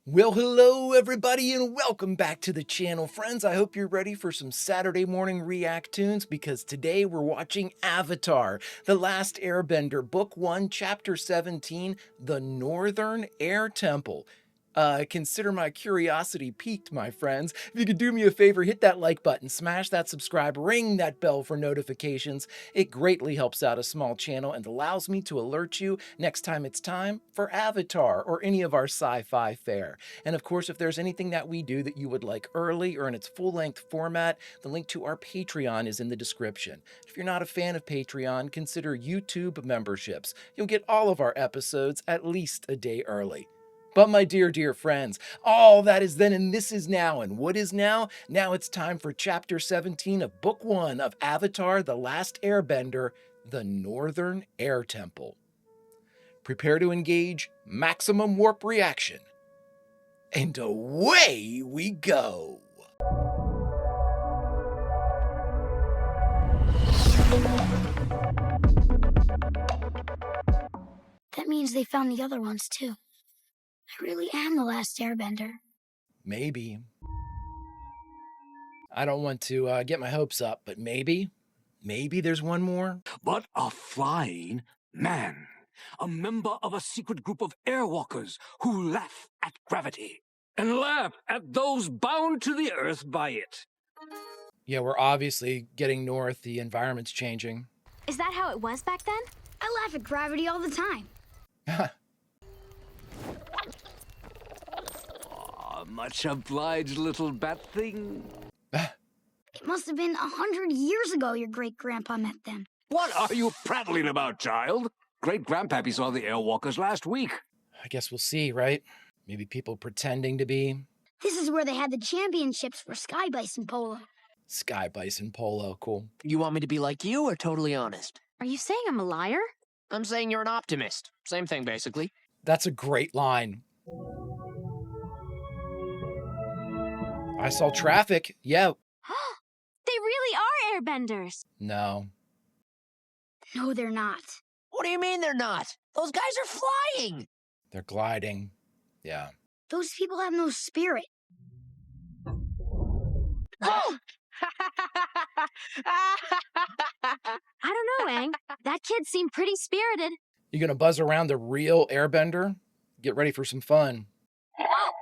Well, hello everybody and welcome back to the channel, friends. I hope you're ready for some Saturday morning React-TOONS because today we're watching Avatar, The Last Airbender, Book 1, Chapter 17, The Northern Air Temple. Consider my curiosity piqued, my friends. If you could do me a favor, hit that like button, smash that subscribe, ring that bell for notifications. It greatly helps out a small channel and allows me to alert you next time it's time for Avatar or any of our sci-fi fare. And of course, if there's anything that we do that you would like early or in its full-length format, the link to our Patreon is in the description. If you're not a fan of Patreon, consider YouTube memberships. You'll get all of our episodes at least a day early. But my dear friends, all that is then and this is now. And what is now? Now it's time for Chapter 17 of Book 1 of Avatar, The Last Airbender, The Northern Air Temple. Prepare to engage maximum warp reaction. And away we go! That means they found the other ones too. I really am the last airbender. Maybe. I don't want to get my hopes up, but maybe there's one more. But a flying man, a member of a secret group of airwalkers who laugh at gravity and laugh at those bound to the earth by it. Yeah, we're obviously getting north. The environment's changing. Is that how it was back then? I laugh at gravity all the time. Much obliged, little bat thing. It must have been 100 years ago your great-grandpa met them. What are you prattling about, child? Great-grandpappy saw the airwalkers last week. I guess we'll see, right? Maybe people pretending to be. This is where they had the championships for sky bison polo. Sky bison polo, cool. You want me to be like you or totally honest? Are you saying I'm a liar? I'm saying you're an optimist. Same thing, basically. That's a great line. I saw traffic. Yeah. They really are airbenders. No. No, they're not. What do you mean they're not? Those guys are flying! They're gliding. Yeah. Those people have no spirit. I don't know, Aang. That kid seemed pretty spirited. You gonna buzz around the real airbender? Get ready for some fun. Ow!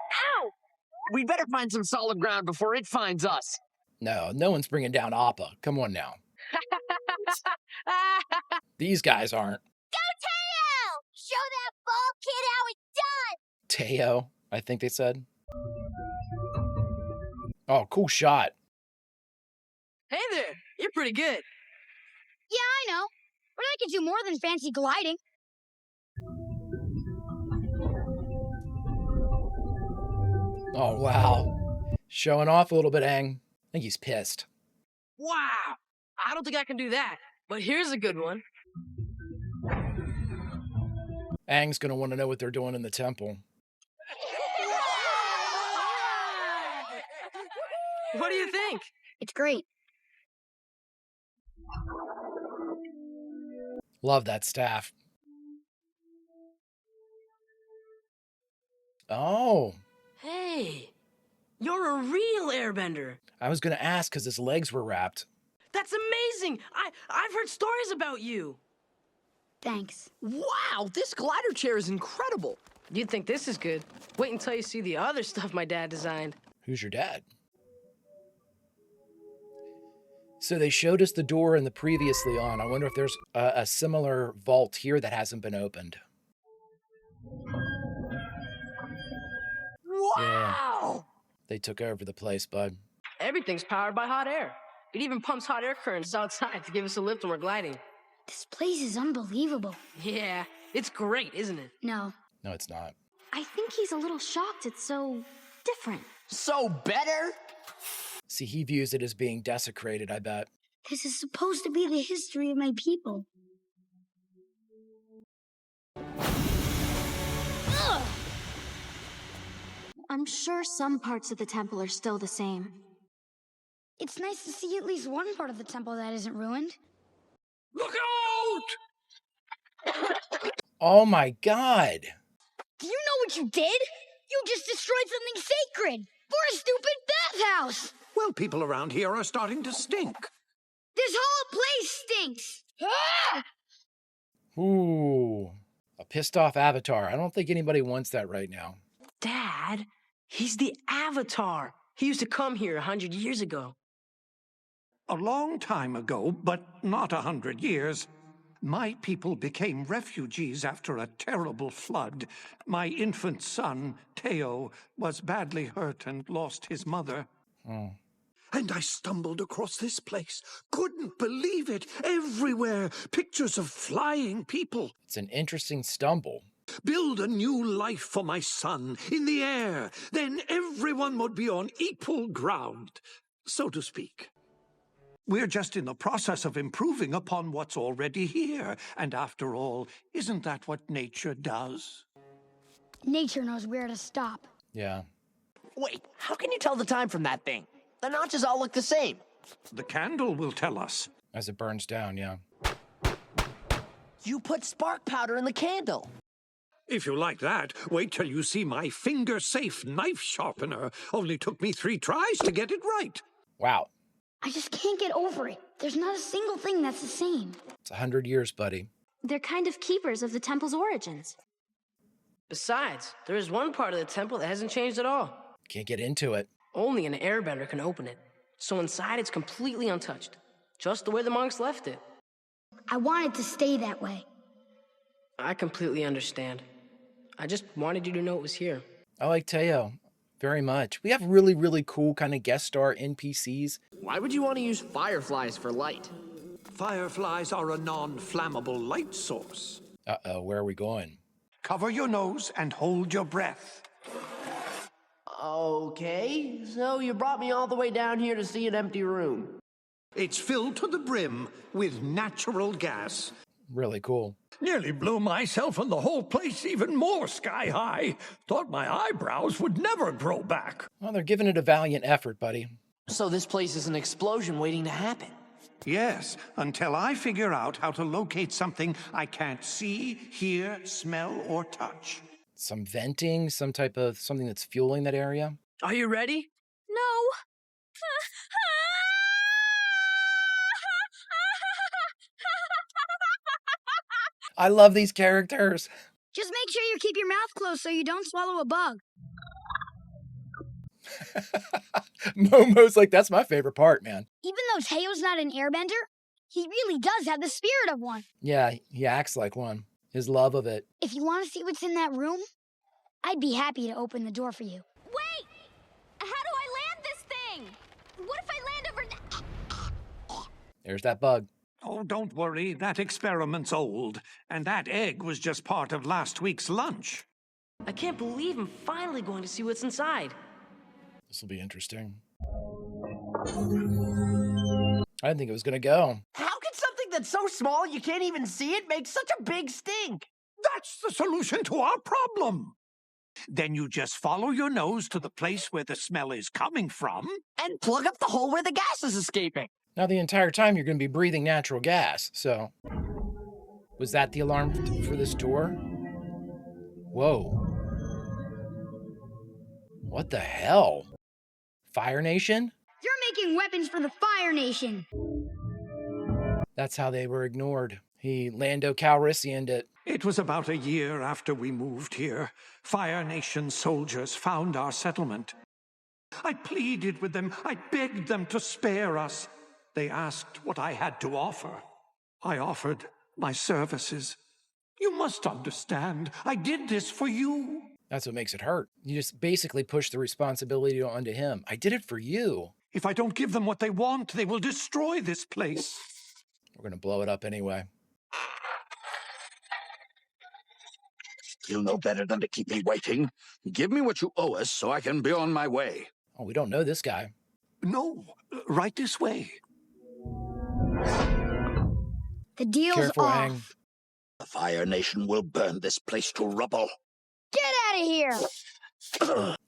We'd better find some solid ground before it finds us. No one's bringing down Appa. Come on now. These guys aren't. Go, Teo! Show that bald kid how it's done! Teo, I think they said. Oh, cool shot. Hey there, you're pretty good. Yeah, I know. But I can do more than fancy gliding. Oh, wow. Showing off a little bit, Aang. I think he's pissed. Wow, I don't think I can do that. But here's a good one. Aang's gonna want to know what they're doing in the temple. What do you think? It's great. Love that staff. Oh. Hey, you're a real airbender. I was gonna ask because his legs were wrapped. That's amazing. I've heard stories about you. Thanks. Wow, this glider chair is incredible. You'd think this is good. Wait until you see the other stuff my dad designed. Who's your dad? So they showed us the door in the previously on. I wonder if there's a similar vault here that hasn't been opened. Wow! They took over the place, bud. Everything's powered by hot air. It even pumps hot air currents outside to give us a lift when we're gliding. This place is unbelievable. Yeah, it's great, isn't it? No. No, it's not. I think he's a little shocked it's so different. So better? See, he views it as being desecrated, I bet. This is supposed to be the history of my people. Ugh! I'm sure some parts of the temple are still the same. It's nice to see at least one part of the temple that isn't ruined. Look out! Oh my god! Do you know what you did? You just destroyed something sacred for a stupid bathhouse. Well, people around here are starting to stink. This whole place stinks. Ah! Ooh, a pissed off Avatar. I don't think anybody wants that right now. Dad, he's the Avatar. He used to come here 100 years ago. A long time ago, but not 100 years, my people became refugees after a terrible flood. My infant son, Teo, was badly hurt and lost his mother. Oh. And I stumbled across this place. Couldn't believe it. Everywhere, pictures of flying people. It's an interesting stumble. Build a new life for my son in the air. Then everyone would be on equal ground, so to speak. We're just in the process of improving upon what's already here. And after all, isn't that what nature does? Nature knows where to stop. Yeah. Wait, how can you tell the time from that thing? The notches all look the same. The candle will tell us. As it burns down, yeah. You put spark powder in the candle. If you like that, wait till you see my finger-safe knife sharpener. Only took me 3 tries to get it right. Wow. I just can't get over it. There's not a single thing that's the same. It's 100 years, buddy. They're kind of keepers of the temple's origins. Besides, there is one part of the temple that hasn't changed at all. Can't get into it. Only an airbender can open it. So inside it's completely untouched. Just the way the monks left it. I want it to stay that way. I completely understand. I just wanted you to know it was here. I like Teo very much. We have really, really cool kind of guest star NPCs. Why would you want to use fireflies for light? Fireflies are a non-flammable light source. Uh-oh, where are we going? Cover your nose and hold your breath. Okay, so you brought me all the way down here to see an empty room. It's filled to the brim with natural gas. Really cool. Nearly blew myself and the whole place even more sky high. Thought my eyebrows would never grow back. Well, they're giving it a valiant effort, buddy. So this place is an explosion waiting to happen. Yes, until I figure out how to locate something I can't see, hear, smell, or touch. Some venting, some type of something that's fueling that area. Are you ready? No! I love these characters. Just make sure you keep your mouth closed so you don't swallow a bug. Momo's like, that's my favorite part, man. Even though Teo's not an airbender, he really does have the spirit of one. Yeah, he acts like one. His love of it. If you want to see what's in that room, I'd be happy to open the door for you. Wait! How do I land this thing? What if I land over... There's that bug. Oh, don't worry. That experiment's old. And that egg was just part of last week's lunch. I can't believe I'm finally going to see what's inside. This will be interesting. I didn't think it was going to go. How can something that's so small you can't even see it make such a big stink? That's the solution to our problem. Then you just follow your nose to the place where the smell is coming from. And plug up the hole where the gas is escaping. Now, the entire time you're going to be breathing natural gas, so... Was that the alarm for this door? Whoa. What the hell? Fire Nation? You're making weapons for the Fire Nation. That's how they were ignored. He Lando Calrissian'd it. It was about a year after we moved here. Fire Nation soldiers found our settlement. I pleaded with them. I begged them to spare us. They asked what I had to offer. I offered my services. You must understand, I did this for you. That's what makes it hurt. You just basically push the responsibility onto him. I did it for you. If I don't give them what they want, they will destroy this place. We're going to blow it up anyway. You'll know better than to keep me waiting. Give me what you owe us so I can be on my way. Oh, we don't know this guy. No, right this way. The deal's Careful, off. Aang. The Fire Nation will burn this place to rubble. Get out of here!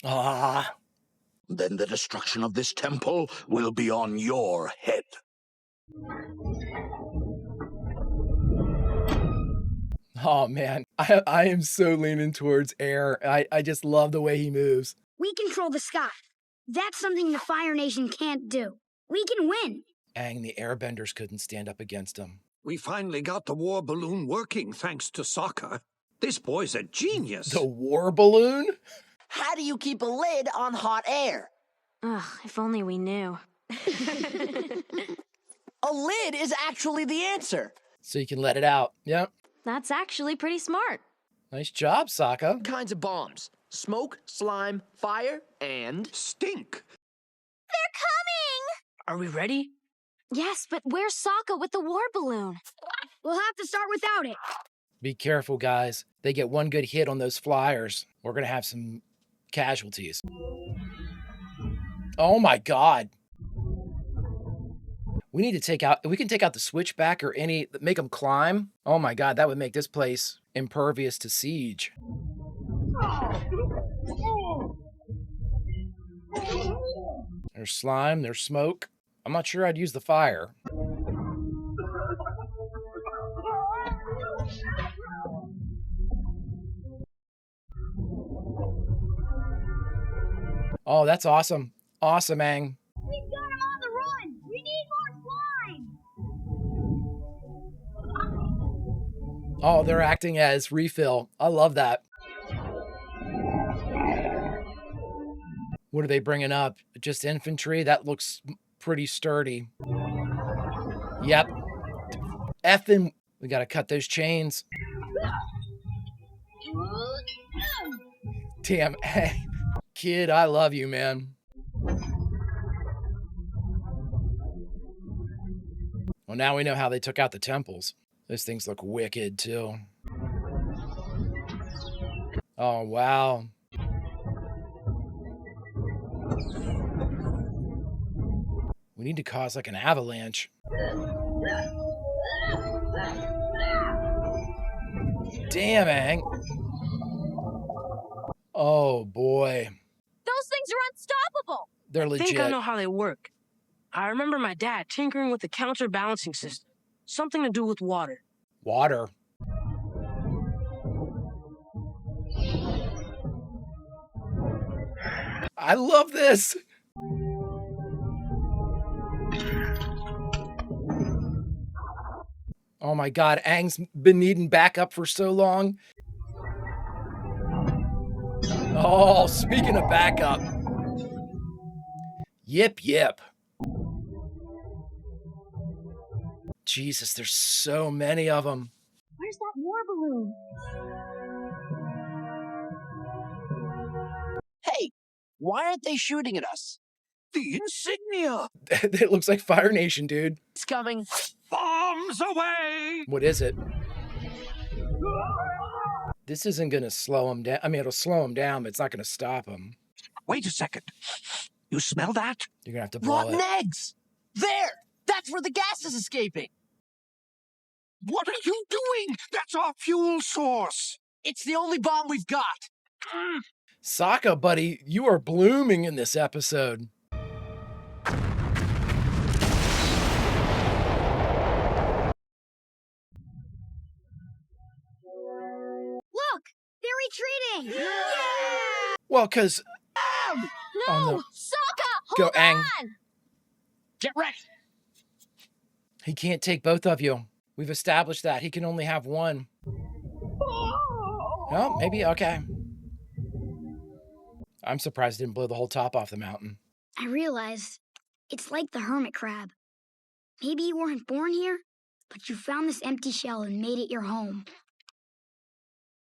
Ah. Then the destruction of this temple will be on your head. Oh man, I am so leaning towards air. I just love the way he moves. We control the sky. That's something the Fire Nation can't do. We can win. Aang, the airbenders couldn't stand up against him. We finally got the war balloon working thanks to Sokka. This boy's a genius. The war balloon? How do you keep a lid on hot air? Ugh, if only we knew. A lid is actually the answer. So you can let it out. Yep. That's actually pretty smart. Nice job, Sokka. Kinds of bombs. Smoke, slime, fire, and... Stink. They're coming! Are we ready? Yes, but where's Sokka with the war balloon? We'll have to start without it. Be careful, guys. They get one good hit on those flyers. We're going to have some casualties. Oh my God. We need to take out, we can take out the switchback or any, make them climb. Oh my God, that would make this place impervious to siege. There's slime, there's smoke. I'm not sure I'd use the fire. Oh, that's awesome. Awesome, Aang. We've got him on the run! We need more slime! Oh, they're acting as refill. I love that. What are they bringing up? Just infantry? That looks pretty sturdy. Yep. Effing, we gotta cut those chains. Damn, hey. Kid, I love you, man. Well, now we know how they took out the temples. Those things look wicked, too. Oh, wow. We need to cause like an avalanche. Damn, Aang. Oh, boy. Those things are unstoppable! They're I legit. think I know how they work. I remember my dad tinkering with the counterbalancing system. Something to do with water. Water. I love this. Oh my God, Aang's been needing backup for so long. Oh, speaking of backup. Yip, yip. Jesus, there's so many of them. Where's that war balloon? Hey, why aren't they shooting at us? The insignia. It looks like Fire Nation, dude. It's coming. Bombs away. What is it? This isn't going to slow him down. I mean, it'll slow him down, but it's not going to stop him. Wait a second. You smell that? You're going to have to blow Rotten it. eggs! There! That's where the gas is escaping! What are you doing? That's our fuel source. It's the only bomb we've got! Sokka, buddy, you are blooming in this episode. Look! They're retreating! Well, because... No! Oh, no. Sokka! Go, Hold Aang. on! Get ready! He can't take both of you. We've established that. He can only have one. Oh, maybe. Okay. I'm surprised it didn't blow the whole top off the mountain. I realized it's like the hermit crab. Maybe you weren't born here, but you found this empty shell and made it your home.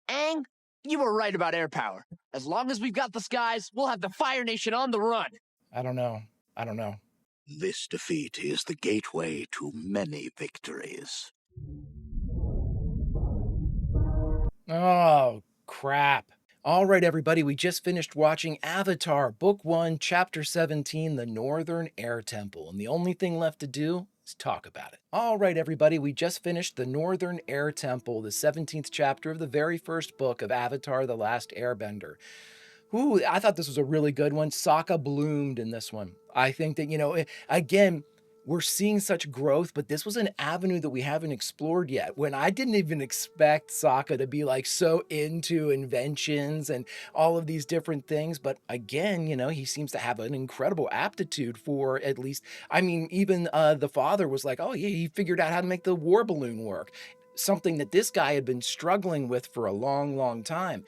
Aang, you were right about air power. As long as we've got the skies, we'll have the Fire Nation on the run. I don't know. I don't know. This defeat is the gateway to many victories. Oh, crap. All right, everybody, we just finished watching Avatar, Book 1, Chapter 17, The Northern Air Temple, and the only thing left to do is talk about it. All right, everybody, we just finished The Northern Air Temple, the 17th chapter of the very first book of Avatar, The Last Airbender. Ooh, I thought this was a really good one. Sokka bloomed in this one. I think that, again, we're seeing such growth, but this was an avenue that we haven't explored yet. When I didn't even expect Sokka to be like so into inventions and all of these different things. But again, you know, he seems to have an incredible aptitude for at least, I mean, even the father was like, oh, yeah, he figured out how to make the war balloon work. Something that this guy had been struggling with for a long, long time.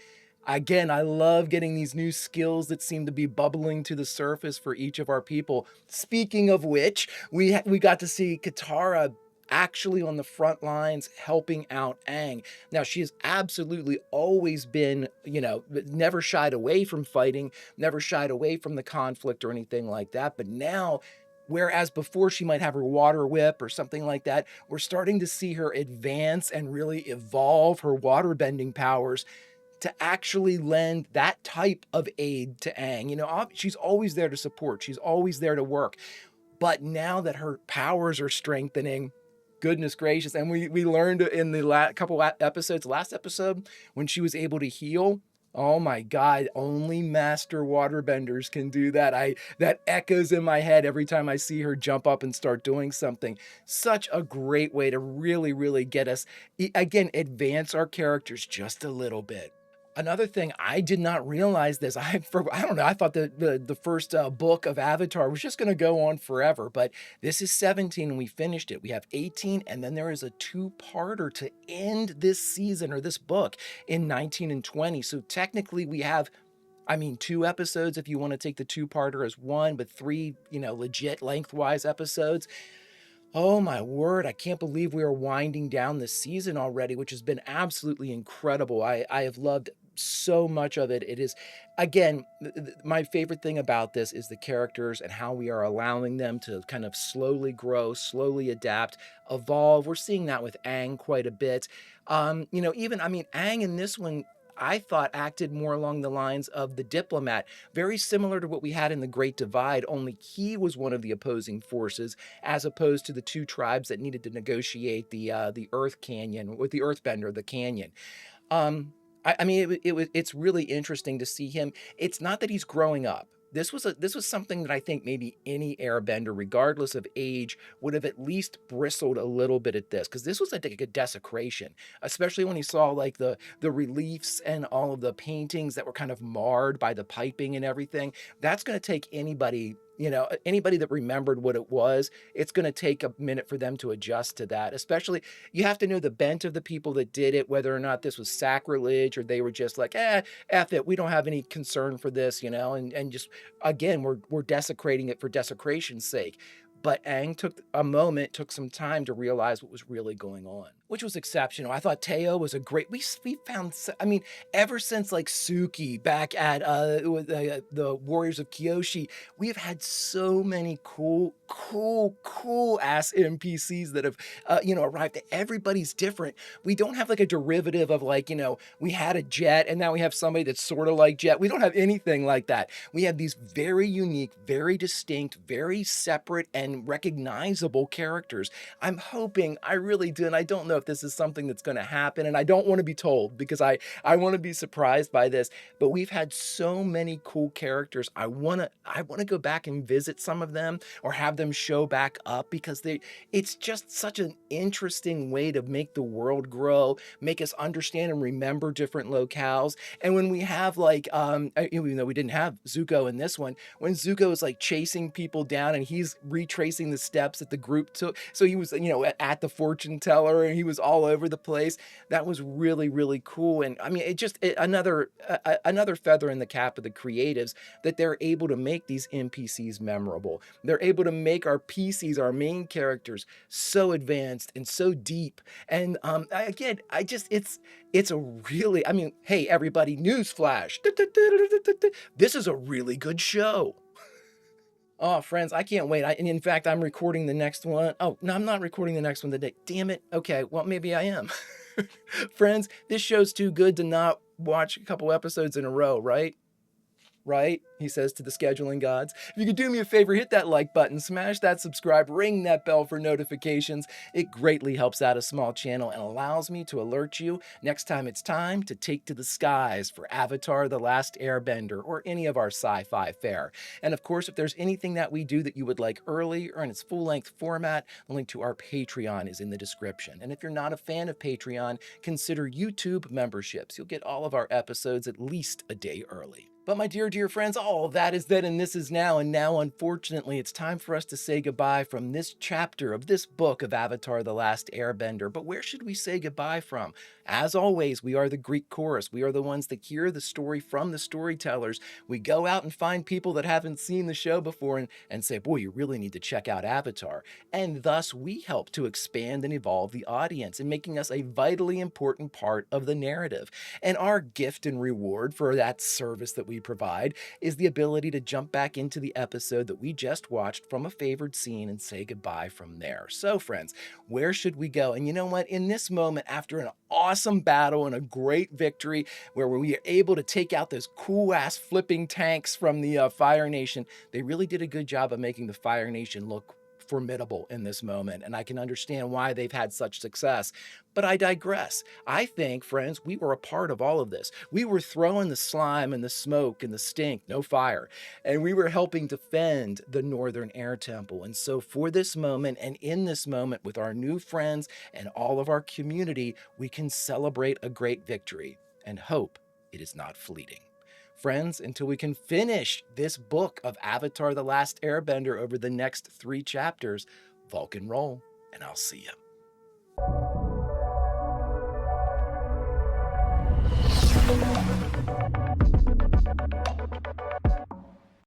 Again, I love getting these new skills that seem to be bubbling to the surface for each of our people. Speaking of which, we got to see Katara actually on the front lines helping out Aang. Now, she has absolutely always been, you know, never shied away from fighting, never shied away from the conflict or anything like that. But now, whereas before she might have her water whip or something like that, we're starting to see her advance and really evolve her water bending powers to actually lend that type of aid to Aang. You know, she's always there to support. She's always there to work. But now that her powers are strengthening, goodness gracious, and we learned in the couple episodes, last episode, when she was able to heal, oh my God, only master waterbenders can do that. That echoes in my head every time I see her jump up and start doing something. Such a great way to really, really get us, again, advance our characters just a little bit. Another thing, I did not realize this. I don't know. I thought the first book of Avatar was just going to go on forever, but this is 17 and we finished it. We have 18, and then there is a two-parter to end this season or this book in 19 and 20. So technically, we have, I mean, 2 episodes if you want to take the two-parter as one, but 3, you know, legit lengthwise episodes. Oh my word, I can't believe we are winding down this season already, which has been absolutely incredible. I have loved so much of it. It is, again, my favorite thing about this is the characters and how we are allowing them to kind of slowly grow, slowly adapt, evolve. We're seeing that with Aang quite a bit. You know, even, I mean, Aang in this one, I thought acted more along the lines of the diplomat, very similar to what we had in the Great Divide, only he was one of the opposing forces, as opposed to the 2 tribes that needed to negotiate the Earth Canyon with the Earthbender, the canyon. I mean, it's really interesting to see him. It's not that he's growing up. This was something that I think maybe any airbender, regardless of age, would have at least bristled a little bit at this, because this was like a desecration, especially when he saw like the reliefs and all of the paintings that were kind of marred by the piping and everything. That's going to take anybody, you know, anybody that remembered what it was. It's going to take a minute for them to adjust to that. Especially, you have to know the bent of the people that did it, whether or not this was sacrilege or they were just like, F it, we don't have any concern for this, you know, and just, again, we're desecrating it for desecration's sake. But Aang took a moment, took some time to realize what was really going on, which was exceptional. I thought Teo was a great, we found, I mean, ever since like Suki back at the Warriors of Kyoshi, we have had so many cool ass NPCs that have, you know, arrived. Everybody's different. We don't have like a derivative of like, you know, we had a Jet and now we have somebody that's sort of like Jet. We don't have anything like that. We have these very unique, very distinct, very separate and recognizable characters. I'm hoping, I really do, and I don't know if this is something that's going to happen, and I don't want to be told because I want to be surprised by this, but we've had so many cool characters. I want to go back and visit some of them or have them show back up, because it's just such an interesting way to make the world grow, make us understand and remember different locales. And when we have like, even though we didn't have Zuko in this one, when Zuko is like chasing people down and he's retracing the steps that the group took, so he was, you know, at the fortune teller and he was all over the place. That was really, really cool. And I mean, another feather in the cap of the creatives, that they're able to make these NPCs memorable. They're able to make our PCs, our main characters, so advanced and so deep. And again, it's a really, I mean, hey, everybody, newsflash. This is a really good show. Oh, friends, I can't wait. And in fact, I'm recording the next one. Oh, no, I'm not recording the next one today. Damn it. Okay, well, maybe I am. Friends, this show's too good to not watch a couple episodes in a row, right? right? He says to the scheduling gods. If you could do me a favor, hit that like button, smash that subscribe, ring that bell for notifications. It greatly helps out a small channel and allows me to alert you next time it's time to take to the skies for Avatar: The Last Airbender or any of our sci-fi fare. And of course, if there's anything that we do that you would like early or in its full-length format, the link to our Patreon is in the description. And if you're not a fan of Patreon, consider YouTube memberships. You'll get all of our episodes at least a day early. But my dear friends, all that is then and this is now, and now unfortunately it's time for us to say goodbye from this chapter of this book of Avatar: The Last Airbender. But where should we say goodbye from? As always, we are the Greek chorus. We are the ones that hear the story from the storytellers. We go out and find people that haven't seen the show before and say, boy, you really need to check out Avatar. And thus we help to expand and evolve the audience in making us a vitally important part of the narrative. And our gift and reward for that service that we provide is the ability to jump back into the episode that we just watched from a favored scene and say goodbye from there. So friends, where should we go? And you know what? In this moment, after an awesome battle and a great victory where we are able to take out those cool ass flipping tanks from the Fire Nation, they really did a good job of making the Fire Nation look formidable in this moment, and I can understand why they've had such success. But I digress. I think, friends, we were a part of all of this. We were throwing the slime and the smoke and the stink, no fire, and we were helping defend the Northern Air Temple. And so for this moment, and in this moment with our new friends and all of our community, we can celebrate a great victory and hope it is not fleeting. Friends, until we can finish this book of Avatar: The Last Airbender over the next 3 chapters, Vulcan roll, and I'll see you.